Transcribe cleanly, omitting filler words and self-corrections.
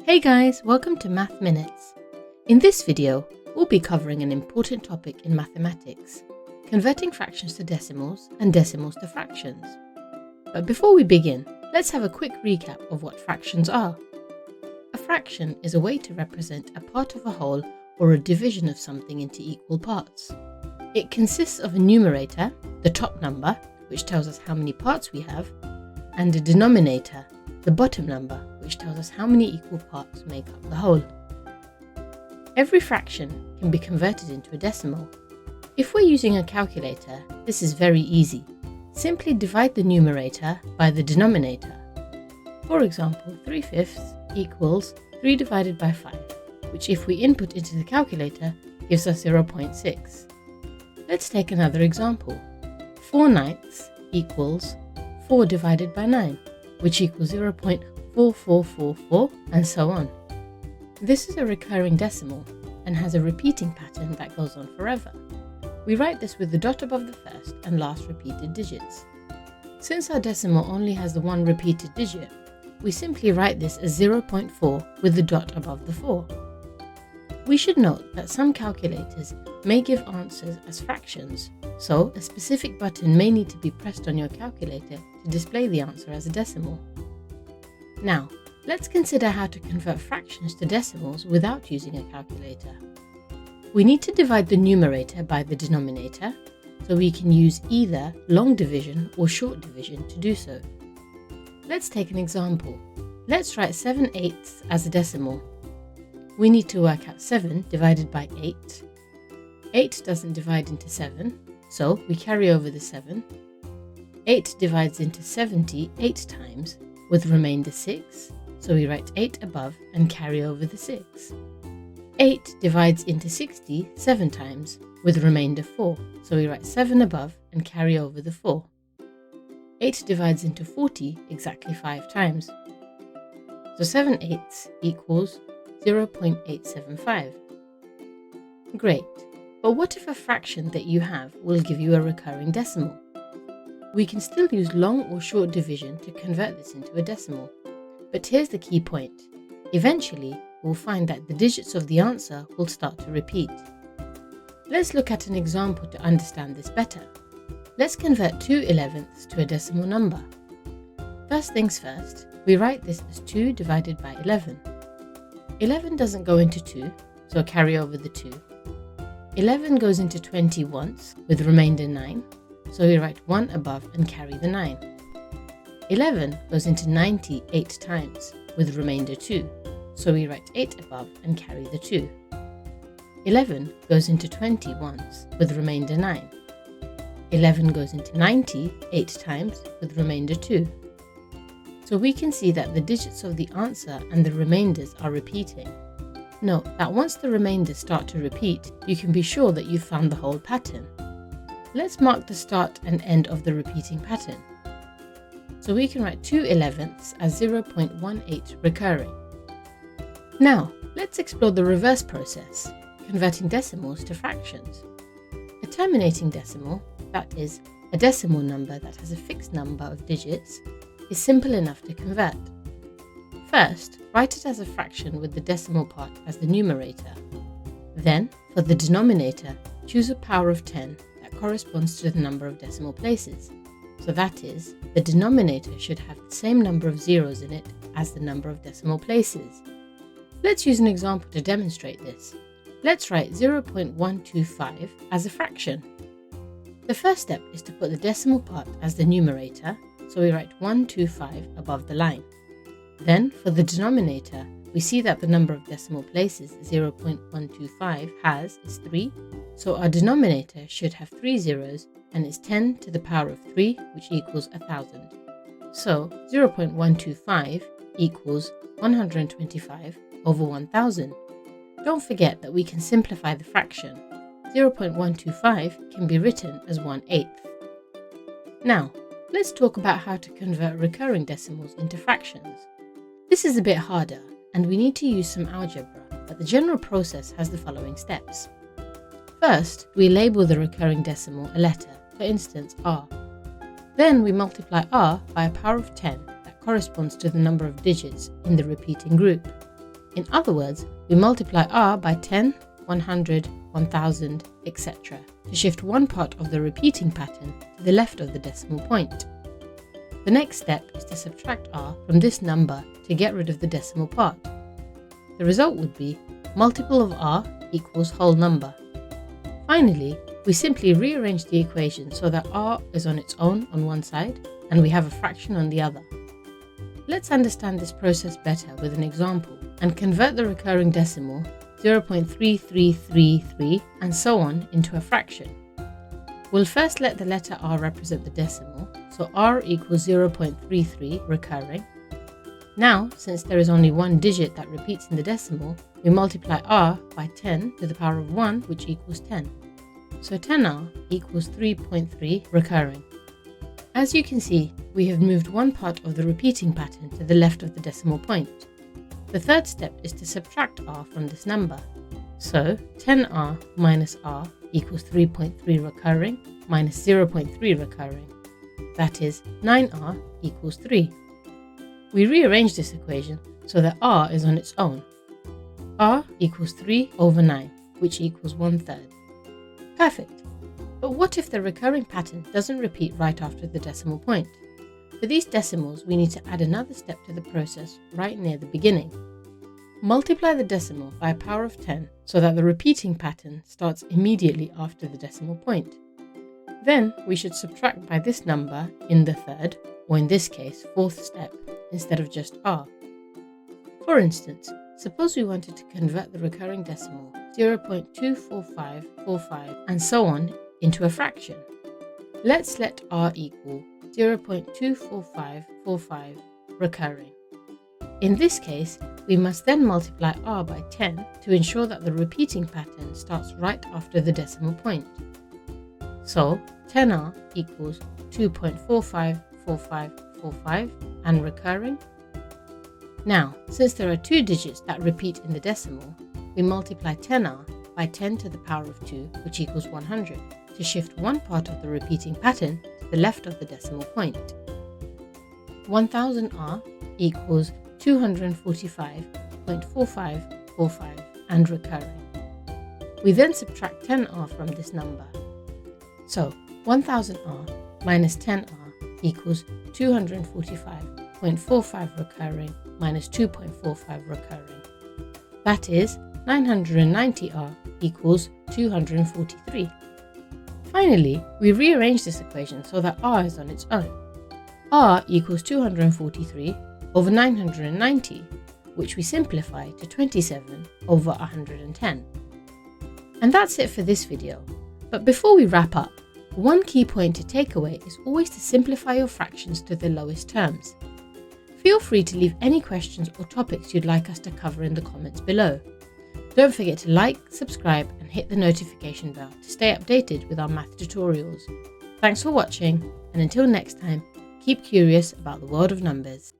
Hey guys, welcome to mathMinutes. In this video, we'll be covering an important topic in mathematics, converting fractions to decimals and decimals to fractions. But before we begin, let's have a quick recap of what fractions are. A fraction is a way to represent a part of a whole or a division of something into equal parts. It consists of a numerator, the top number, which tells us how many parts we have, and a denominator, the bottom number, which tells us how many equal parts make up the whole. Every fraction can be converted into a decimal. If we're using a calculator, this is very easy. Simply divide the numerator by the denominator. For example, 3/5 equals 3 divided by 5, which if we input into the calculator gives us 0.6. Let's take another example. 4/9 equals 4 divided by 9, which equals 0.4444, and so on. This is a recurring decimal and has a repeating pattern that goes on forever. We write this with the dot above the first and last repeated digits. Since our decimal only has the one repeated digit, we simply write this as 0.4 with the dot above the 4. We should note that some calculators may give answers as fractions, so a specific button may need to be pressed on your calculator to display the answer as a decimal. Now, let's consider how to convert fractions to decimals without using a calculator. We need to divide the numerator by the denominator, so we can use either long division or short division to do so. Let's take an example. Let's write 7/8 as a decimal. We need to work out 7 divided by 8. 8 doesn't divide into 7, so we carry over the 7. 8 divides into 70 8 times, with remainder 6, so we write 8 above and carry over the 6. 8 divides into 60 7 times, with remainder 4, so we write 7 above and carry over the 4. 8 divides into 40 exactly 5 times, so 7/8 equals 0.875. Great, but what if a fraction that you have will give you a recurring decimal? We can still use long or short division to convert this into a decimal. But here's the key point. Eventually, we'll find that the digits of the answer will start to repeat. Let's look at an example to understand this better. Let's convert 2/11 to a decimal number. First things first, we write this as 2 divided by 11. 11 doesn't go into 2, so carry over the 2. 11 goes into 20 once, with remainder 9, so we write 1 above and carry the 9. 11 goes into 90 8 times, with remainder 2, so we write 8 above and carry the 2. 11 goes into 20 once, with remainder 9. 11 goes into 90 8 times, with remainder 2. So we can see that the digits of the answer and the remainders are repeating. Note that once the remainders start to repeat, you can be sure that you've found the whole pattern. Let's mark the start and end of the repeating pattern. So we can write 2/11 as 0.18 recurring. Now, let's explore the reverse process, converting decimals to fractions. A terminating decimal, that is, a decimal number that has a fixed number of digits, is simple enough to convert. First, write it as a fraction with the decimal part as the numerator. Then, for the denominator, choose a power of 10 that corresponds to the number of decimal places. So that is, the denominator should have the same number of zeros in it as the number of decimal places. Let's use an example to demonstrate this. Let's write 0.125 as a fraction. The first step is to put the decimal part as the numerator, so we write 125 above the line. Then, for the denominator, we see that the number of decimal places 0.125 has is 3, so our denominator should have 3 zeros and is 10 to the power of 3, which equals 1,000. So 0.125 equals 125 over 1,000. Don't forget that we can simplify the fraction. 0.125 can be written as 1/8. Now, let's talk about how to convert recurring decimals into fractions. This is a bit harder, and we need to use some algebra, but the general process has the following steps. First, we label the recurring decimal a letter, for instance r. Then we multiply r by a power of 10 that corresponds to the number of digits in the repeating group. In other words, we multiply r by 10, 100, 1000, etc. to shift one part of the repeating pattern to the left of the decimal point. The next step is to subtract r from this number to get rid of the decimal part. The result would be multiple of r equals whole number. Finally, we simply rearrange the equation so that r is on its own on one side and we have a fraction on the other. Let's understand this process better with an example and convert the recurring decimal 0.3333 and so on into a fraction. We'll first let the letter r represent the decimal, so r equals 0.33 recurring. Now, since there is only one digit that repeats in the decimal, we multiply r by 10 to the power of 1, which equals 10. So 10r equals 3.3 recurring. As you can see, we have moved one part of the repeating pattern to the left of the decimal point. The third step is to subtract r from this number. So 10r minus r equals 3.3 recurring minus 0.3 recurring. That is 9r equals 3. We rearrange this equation so that r is on its own. r equals 3 over 9, which equals 1/3. Perfect. But what if the recurring pattern doesn't repeat right after the decimal point? For these decimals, we need to add another step to the process right near the beginning. Multiply the decimal by a power of 10 so that the repeating pattern starts immediately after the decimal point. Then we should subtract by this number in the third, or in this case, fourth step, instead of just r. For instance, suppose we wanted to convert the recurring decimal 0.24545 and so on into a fraction. Let's let r equal 0.24545 recurring. In this case, we must then multiply r by 10 to ensure that the repeating pattern starts right after the decimal point. So 10r equals 2.454545 and recurring. Now, since there are two digits that repeat in the decimal, we multiply 10r by 10 to the power of 2, which equals 100, to shift one part of the repeating pattern to the left of the decimal point. 1000r equals 245.4545 and recurring. We then subtract 10r from this number. So 1000r minus 10r equals 245.45 recurring minus 2.45 recurring. That is 990r equals 243. Finally, we rearrange this equation so that r is on its own. r equals 243 over 990, which we simplify to 27 over 110. And that's it for this video. But before we wrap up, one key point to take away is always to simplify your fractions to the lowest terms. Feel free to leave any questions or topics you'd like us to cover in the comments below. Don't forget to like, subscribe and hit the notification bell to stay updated with our math tutorials. Thanks for watching, and until next time, keep curious about the world of numbers.